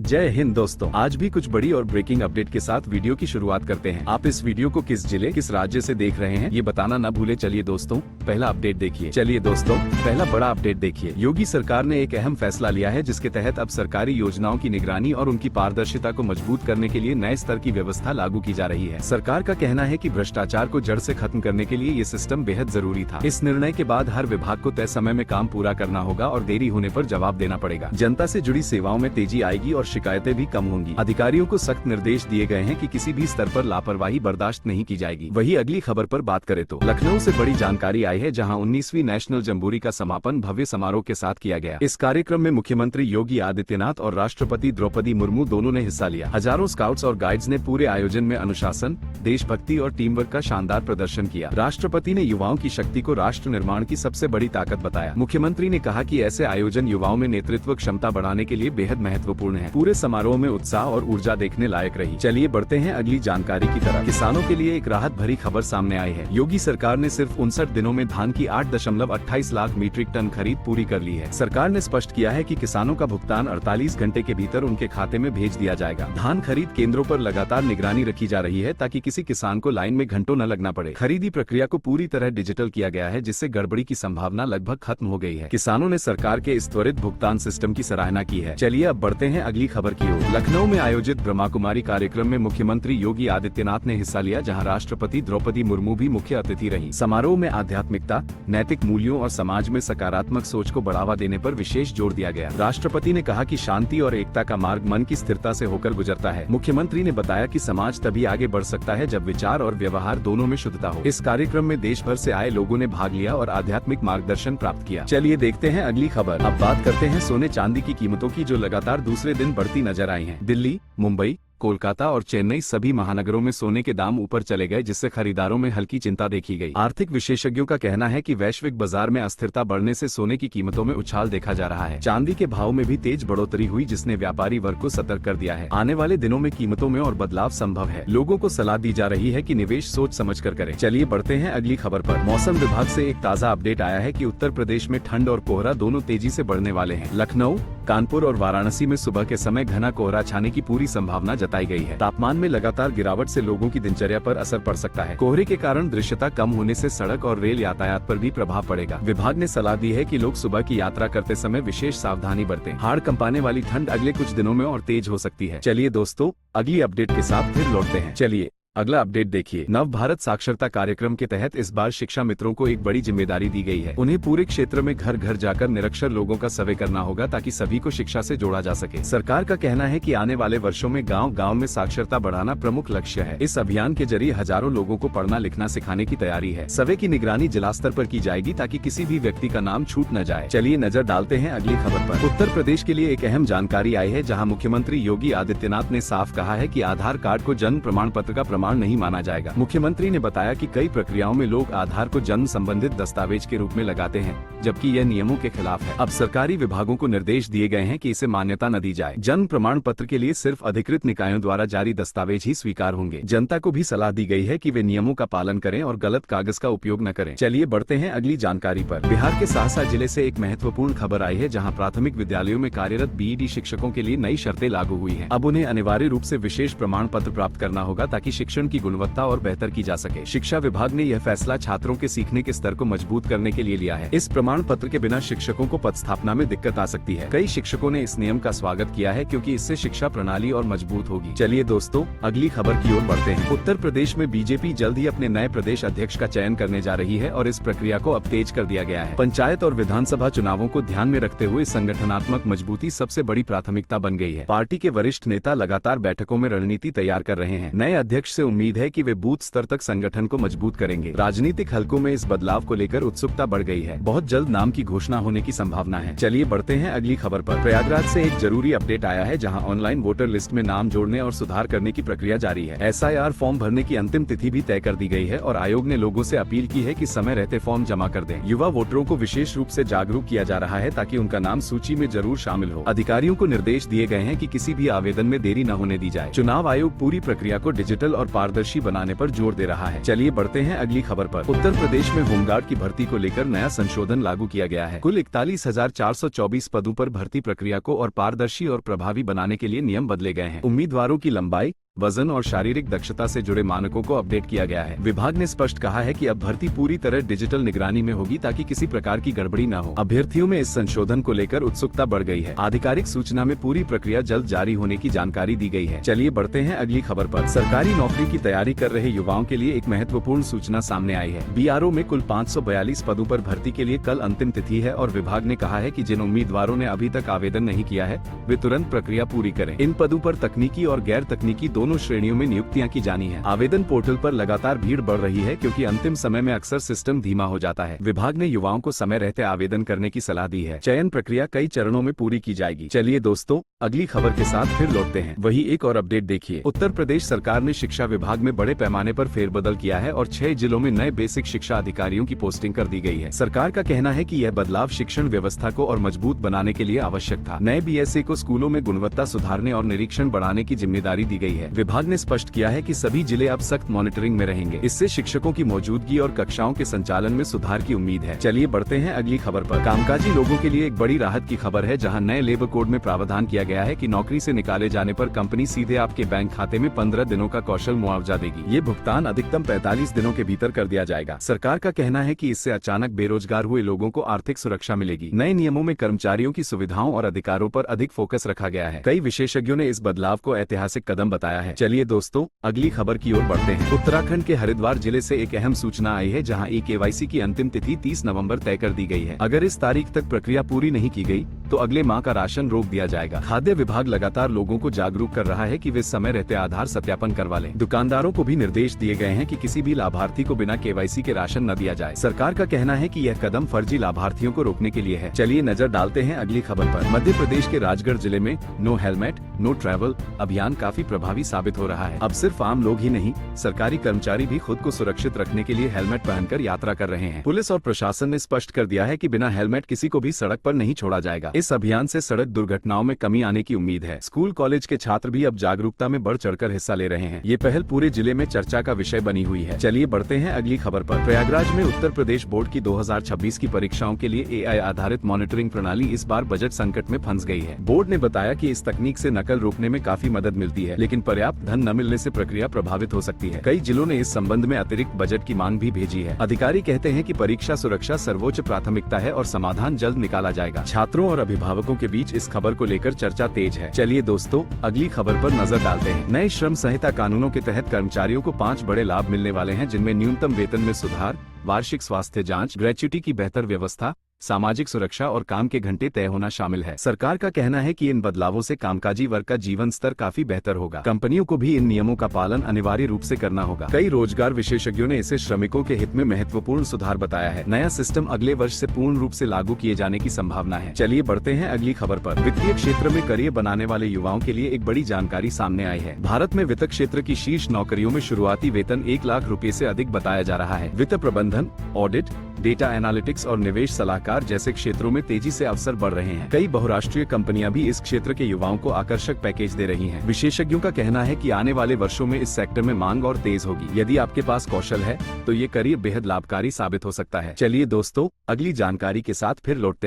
जय हिंद दोस्तों, आज भी कुछ बड़ी और ब्रेकिंग अपडेट के साथ वीडियो की शुरुआत करते हैं। आप इस वीडियो को किस जिले किस राज्य से देख रहे हैं ये बताना न भूले। चलिए दोस्तों, पहला अपडेट देखिए। पहला बड़ा अपडेट देखिए। योगी सरकार ने एक अहम फैसला लिया है जिसके तहत अब सरकारी योजनाओं की निगरानी और उनकी पारदर्शिता को मजबूत करने के लिए नए स्तर की व्यवस्था लागू की जा रही है। सरकार का कहना है कि भ्रष्टाचार को जड़ से खत्म करने के लिए ये सिस्टम बेहद जरूरी था। इस निर्णय के बाद हर विभाग को तय समय में काम पूरा करना होगा और देरी होने पर जवाब देना पड़ेगा। जनता से जुड़ी सेवाओं में तेजी आएगी और शिकायतें भी कम होंगी। अधिकारियों को सख्त निर्देश दिए गए हैं कि किसी भी स्तर पर लापरवाही बर्दाश्त नहीं की जाएगी। वही अगली खबर पर बात करें तो लखनऊ से बड़ी जानकारी आई है, जहां 19वीं नेशनल जम्बूरी का समापन भव्य समारोह के साथ किया गया। इस कार्यक्रम में मुख्यमंत्री योगी आदित्यनाथ और राष्ट्रपति द्रौपदी मुर्मू दोनों ने हिस्सा लिया। हजारों स्काउट्स और गाइड्स ने पूरे आयोजन में अनुशासन, देशभक्ति और टीम वर्क का शानदार प्रदर्शन किया। राष्ट्रपति ने युवाओं की शक्ति को राष्ट्र निर्माण की सबसे बड़ी ताकत बताया। मुख्यमंत्री ने कहा कि ऐसे आयोजन युवाओं में नेतृत्व क्षमता बढ़ाने के लिए बेहद महत्वपूर्ण है। पूरे समारोह में उत्साह और ऊर्जा देखने लायक रही। चलिए बढ़ते हैं अगली जानकारी की तरफ। किसानों के लिए एक राहत भरी खबर सामने आई है। योगी सरकार ने सिर्फ 59 दिनों में धान की 8.28 लाख मीट्रिक टन खरीद पूरी कर ली है। सरकार ने स्पष्ट किया है कि किसानों का भुगतान 48 घंटे के भीतर उनके खाते में भेज दिया जाएगा। धान खरीद केंद्रों पर लगातार निगरानी रखी जा रही है ताकि किसी किसान को लाइन में घंटों न लगना पड़े। खरीदी प्रक्रिया को पूरी तरह डिजिटल किया गया है, जिससे गड़बड़ी की संभावना लगभग खत्म हो गई है। किसानों ने सरकार के इस त्वरित भुगतान सिस्टम की सराहना की है। चलिए अब बढ़ते हैं अगली खबर की ओर। लखनऊ में आयोजित ब्रह्मा कुमारी कार्यक्रम में मुख्यमंत्री योगी आदित्यनाथ ने हिस्सा लिया, जहां राष्ट्रपति द्रौपदी मुर्मू भी मुख्य अतिथि रहीं। समारोह में आध्यात्मिकता, नैतिक मूल्यों और समाज में सकारात्मक सोच को बढ़ावा देने पर विशेष जोर दिया गया। राष्ट्रपति ने कहा कि शांति और एकता का मार्ग मन की स्थिरता से होकर गुजरता है। मुख्यमंत्री ने बताया कि समाज तभी आगे बढ़ सकता है जब विचार और व्यवहार दोनों में शुद्धता हो। इस कार्यक्रम में देश भर से आए लोगों ने भाग लिया और आध्यात्मिक मार्गदर्शन प्राप्त किया। चलिए देखते हैं अगली खबर। अब बात करते हैं सोने चांदी की कीमतों की, जो लगातार दूसरे दिन बढ़ती नजर आई है। दिल्ली, मुंबई, कोलकाता और चेन्नई सभी महानगरों में सोने के दाम ऊपर चले गए, जिससे खरीदारों में हल्की चिंता देखी गई। आर्थिक विशेषज्ञों का कहना है कि वैश्विक बाजार में अस्थिरता बढ़ने से सोने की कीमतों में उछाल देखा जा रहा है। चांदी के भाव में भी तेज बढ़ोतरी हुई, जिसने व्यापारी वर्ग को सतर्क कर दिया है। आने वाले दिनों में कीमतों में और बदलाव संभव है। लोगों को सलाह दी जा रही है कि निवेश सोच समझ कर करें। चलिए बढ़ते हैं अगली खबर पर। मौसम विभाग से एक ताज़ा अपडेट आया है कि उत्तर प्रदेश में ठंड और कोहरा दोनों तेजी से बढ़ने वाले हैं। लखनऊ, कानपुर और वाराणसी में सुबह के समय घना कोहरा छाने की पूरी संभावना जताई गई है। तापमान में लगातार गिरावट से लोगों की दिनचर्या पर असर पड़ सकता है। कोहरे के कारण दृश्यता कम होने से सड़क और रेल यातायात पर भी प्रभाव पड़ेगा। विभाग ने सलाह दी है कि लोग सुबह की यात्रा करते समय विशेष सावधानी बरतें। हाड़ कंपाने वाली ठंड अगले कुछ दिनों में और तेज हो सकती है। चलिए दोस्तों, अगली अपडेट के साथ फिर लौटते हैं। चलिए अगला अपडेट देखिए। नव भारत साक्षरता कार्यक्रम के तहत इस बार शिक्षा मित्रों को एक बड़ी जिम्मेदारी दी गई है। उन्हें पूरे क्षेत्र में घर घर जाकर निरक्षर लोगों का सर्वे करना होगा ताकि सभी को शिक्षा से जोड़ा जा सके। सरकार का कहना है कि आने वाले वर्षों में गांव-गांव में साक्षरता बढ़ाना प्रमुख लक्ष्य है। इस अभियान के जरिए हजारों लोगों को पढ़ना लिखना सिखाने की तैयारी है। सर्वे की निगरानी जिला स्तर पर की जाएगी ताकि किसी भी व्यक्ति का नाम छूट न जाए। चलिए नजर डालते हैं अगली खबर पर। उत्तर प्रदेश के लिए एक अहम जानकारी आई है, जहाँ मुख्यमंत्री योगी आदित्यनाथ ने साफ कहा है कि आधार कार्ड को जन्म प्रमाण पत्र का प्रमाण नहीं माना जाएगा। मुख्यमंत्री ने बताया कि कई प्रक्रियाओं में लोग आधार को जन्म संबंधित दस्तावेज के रूप में लगाते हैं, जबकि यह नियमों के खिलाफ है। अब सरकारी विभागों को निर्देश दिए गए हैं कि इसे मान्यता न दी जाए। जन्म प्रमाण पत्र के लिए सिर्फ अधिकृत निकायों द्वारा जारी दस्तावेज ही स्वीकार होंगे। जनता को भी सलाह दी गई है कि वे नियमों का पालन करें और गलत कागज का उपयोग न करें। चलिए बढ़ते हैं अगली जानकारी पर। बिहार के सहरसा जिले से एक महत्वपूर्ण खबर आई है, जहाँ प्राथमिक विद्यालयों में कार्यरत बीईडी शिक्षकों के लिए नई शर्तें लागू हुई है। अब उन्हें अनिवार्य रूप से विशेष प्रमाण पत्र प्राप्त करना होगा ताकि शिक्षण की गुणवत्ता और बेहतर की जा सके। शिक्षा विभाग ने यह फैसला छात्रों के सीखने के स्तर को मजबूत करने के लिए लिया है। इस प्रमाण पत्र के बिना शिक्षकों को पदस्थापना में दिक्कत आ सकती है। कई शिक्षकों ने इस नियम का स्वागत किया है, क्योंकि इससे शिक्षा प्रणाली और मजबूत होगी। चलिए दोस्तों, अगली खबर की ओर बढ़ते हैं। उत्तर प्रदेश में बीजेपी जल्द ही अपने नए प्रदेश अध्यक्ष का चयन करने जा रही है और इस प्रक्रिया को अब तेज कर दिया गया है। पंचायत और विधानसभा चुनावों को ध्यान में रखते हुए संगठनात्मक मजबूती सबसे बड़ी प्राथमिकता बन गई है। पार्टी के वरिष्ठ नेता लगातार बैठकों में रणनीति तैयार कर रहे हैं। नए अध्यक्ष से उम्मीद है कि वे बूथ स्तर तक संगठन को मजबूत करेंगे। राजनीतिक हलकों में इस बदलाव को लेकर उत्सुकता बढ़ गई है। बहुत जल्द नाम की घोषणा होने की संभावना है। चलिए बढ़ते हैं अगली खबर पर। प्रयागराज से एक जरूरी अपडेट आया है, जहां ऑनलाइन वोटर लिस्ट में नाम जोड़ने और सुधार करने की प्रक्रिया जारी है। SIR फॉर्म भरने की अंतिम तिथि भी तय कर दी गई है और आयोग ने लोगों से अपील की है कि समय रहते फॉर्म जमा कर दें। युवा वोटरों को विशेष रूप से जागरूक किया जा रहा है ताकि उनका नाम सूची में जरूर शामिल हो। अधिकारियों को निर्देश दिए गए हैं कि किसी भी आवेदन में देरी न होने दी जाए। चुनाव आयोग पूरी प्रक्रिया को डिजिटल और और पारदर्शी बनाने पर जोर दे रहा है। चलिए बढ़ते हैं अगली खबर पर। उत्तर प्रदेश में होमगार्ड की भर्ती को लेकर नया संशोधन लागू किया गया है। कुल 41,424 पदों पर भर्ती प्रक्रिया को और पारदर्शी और प्रभावी बनाने के लिए नियम बदले गए हैं। उम्मीदवारों की लंबाई, वजन और शारीरिक दक्षता से जुड़े मानकों को अपडेट किया गया है। विभाग ने स्पष्ट कहा है कि अब भर्ती पूरी तरह डिजिटल निगरानी में होगी ताकि किसी प्रकार की गड़बड़ी न हो। अभ्यर्थियों में इस संशोधन को लेकर उत्सुकता बढ़ गई है। आधिकारिक सूचना में पूरी प्रक्रिया जल्द जारी होने की जानकारी दी गई है। चलिए बढ़ते हैं अगली खबर पर। सरकारी नौकरी की तैयारी कर रहे युवाओं के लिए एक महत्वपूर्ण सूचना सामने आई है। बीआरओ में कुल 542 पदों पर भर्ती के लिए कल अंतिम तिथि है और विभाग ने कहा है कि जिन उम्मीदवारों ने अभी तक आवेदन नहीं किया है वे तुरंत प्रक्रिया पूरी करें। इन पदों पर तकनीकी और गैर तकनीकी दोनों श्रेणियों में नियुक्तियां की जानी है। आवेदन पोर्टल पर लगातार भीड़ बढ़ रही है क्योंकि अंतिम समय में अक्सर सिस्टम धीमा हो जाता है। विभाग ने युवाओं को समय रहते आवेदन करने की सलाह दी है। चयन प्रक्रिया कई चरणों में पूरी की जाएगी। चलिए दोस्तों अगली खबर के साथ फिर लौटते हैं। वही एक और अपडेट देखिए। उत्तर प्रदेश सरकार ने शिक्षा विभाग में बड़े पैमाने पर फेरबदल किया है और 6 जिलों में नए बेसिक शिक्षा अधिकारियों की पोस्टिंग कर दी गई है। सरकार का कहना है कि यह बदलाव शिक्षण व्यवस्था को और मजबूत बनाने के लिए आवश्यक था। नए बीएसए को स्कूलों में गुणवत्ता सुधारने और निरीक्षण बढ़ाने की जिम्मेदारी दी गई है। विभाग ने स्पष्ट किया है कि सभी जिले अब सख्त मॉनिटरिंग में रहेंगे। इससे शिक्षकों की मौजूदगी और कक्षाओं के संचालन में सुधार की उम्मीद है। चलिए बढ़ते हैं अगली खबर पर। कामकाजी लोगों के लिए एक बड़ी राहत की खबर है, जहां नए लेबर कोड में प्रावधान किया गया है कि नौकरी से निकाले जाने पर कंपनी सीधे आपके बैंक खाते में 15 दिनों का कौशल मुआवजा देगी। ये भुगतान अधिकतम 45 दिनों के भीतर कर दिया जाएगा। सरकार का कहना है कि इससे अचानक बेरोजगार हुए लोगों को आर्थिक सुरक्षा मिलेगी। नए नियमों में कर्मचारियों की सुविधाओं और अधिकारों पर अधिक फोकस रखा गया है। कई विशेषज्ञों ने इस बदलाव को ऐतिहासिक कदम बताया है। चलिए दोस्तों अगली खबर की ओर बढ़ते हैं। उत्तराखंड के हरिद्वार जिले से एक अहम सूचना आई है, जहां ई-केवाईसी की अंतिम तिथि 30 नवंबर तय कर दी गई है। अगर इस तारीख तक प्रक्रिया पूरी नहीं की गई तो अगले माह का राशन रोक दिया जाएगा। खाद्य विभाग लगातार लोगों को जागरूक कर रहा है कि वे समय रहते आधार सत्यापन करवा लें। दुकानदारों को भी निर्देश दिए गए हैं कि किसी भी लाभार्थी को बिना केवाईसी के राशन न दिया जाए। सरकार का कहना है कि यह कदम फर्जी लाभार्थियों को रोकने के लिए है। चलिए नजर डालते हैं अगली खबर पर। मध्य प्रदेश के राजगढ़ जिले में नो हेलमेट नो ट्रैवल अभियान काफी प्रभावी साबित हो रहा है। अब सिर्फ आम लोग ही नहीं, सरकारी कर्मचारी भी खुद को सुरक्षित रखने के लिए हेलमेट पहनकर यात्रा कर रहे हैं। पुलिस और प्रशासन ने स्पष्ट कर दिया है कि बिना हेलमेट किसी को भी सड़क पर नहीं छोड़ा जाएगा। इस अभियान से सड़क दुर्घटनाओं में कमी आने की उम्मीद है। स्कूल कॉलेज के छात्र भी अब जागरूकता में बढ़ चढ़कर हिस्सा ले रहे हैं। ये पहल पूरे जिले में चर्चा का विषय बनी हुई है। चलिए बढ़ते हैं अगली खबर पर। प्रयागराज में उत्तर प्रदेश बोर्ड की 2026 की परीक्षाओं के लिए एआई आधारित मॉनिटरिंग प्रणाली इस बार बजट संकट में फंस गई है। बोर्ड ने बताया कि इस तकनीक से नकल रोकने में काफी मदद मिलती है, लेकिन पर्याप्त धन न मिलने से प्रक्रिया प्रभावित हो सकती है। कई जिलों ने इस संबंध में अतिरिक्त बजट की मांग भी भेजी है। अधिकारी कहते हैं कि परीक्षा सुरक्षा सर्वोच्च प्राथमिकता है और समाधान जल्द निकाला जाएगा। छात्रों और अभिभावकों के बीच इस खबर को लेकर चर्चा तेज है। चलिए दोस्तों अगली खबर पर नजर डालते हैं। नए श्रम संहिता कानूनों के तहत कर्मचारियों को 5 बड़े लाभ मिलने वाले हैं, जिनमें न्यूनतम वेतन में सुधार, वार्षिक स्वास्थ्य जांच, ग्रेच्युटी की बेहतर व्यवस्था, सामाजिक सुरक्षा और काम के घंटे तय होना शामिल है। सरकार का कहना है कि इन बदलावों से कामकाजी वर्ग का जीवन स्तर काफी बेहतर होगा। कंपनियों को भी इन नियमों का पालन अनिवार्य रूप से करना होगा। कई रोजगार विशेषज्ञों ने इसे श्रमिकों के हित में महत्वपूर्ण सुधार बताया है। नया सिस्टम अगले वर्ष से पूर्ण रूप से लागू किए जाने की संभावना है। चलिए बढ़ते हैं अगली खबर पर। वित्तीय क्षेत्र में करियर बनाने वाले युवाओं के लिए एक बड़ी जानकारी सामने आई है। भारत में वित्त क्षेत्र की शीर्ष नौकरियों में शुरुआती वेतन 1 लाख रुपए से अधिक बताया जा रहा है। वित्त प्रबंधन, ऑडिट, डेटा एनालिटिक्स और निवेश सलाहकार जैसे क्षेत्रों में तेजी से अवसर बढ़ रहे हैं। कई बहुराष्ट्रीय कंपनियां भी इस क्षेत्र के युवाओं को आकर्षक पैकेज दे रही हैं। विशेषज्ञों का कहना है कि आने वाले वर्षों में इस सेक्टर में मांग और तेज होगी। यदि आपके पास कौशल है तो ये करियर बेहद लाभकारी साबित हो सकता है। चलिए दोस्तों अगली जानकारी के साथ फिर लौटते हैं।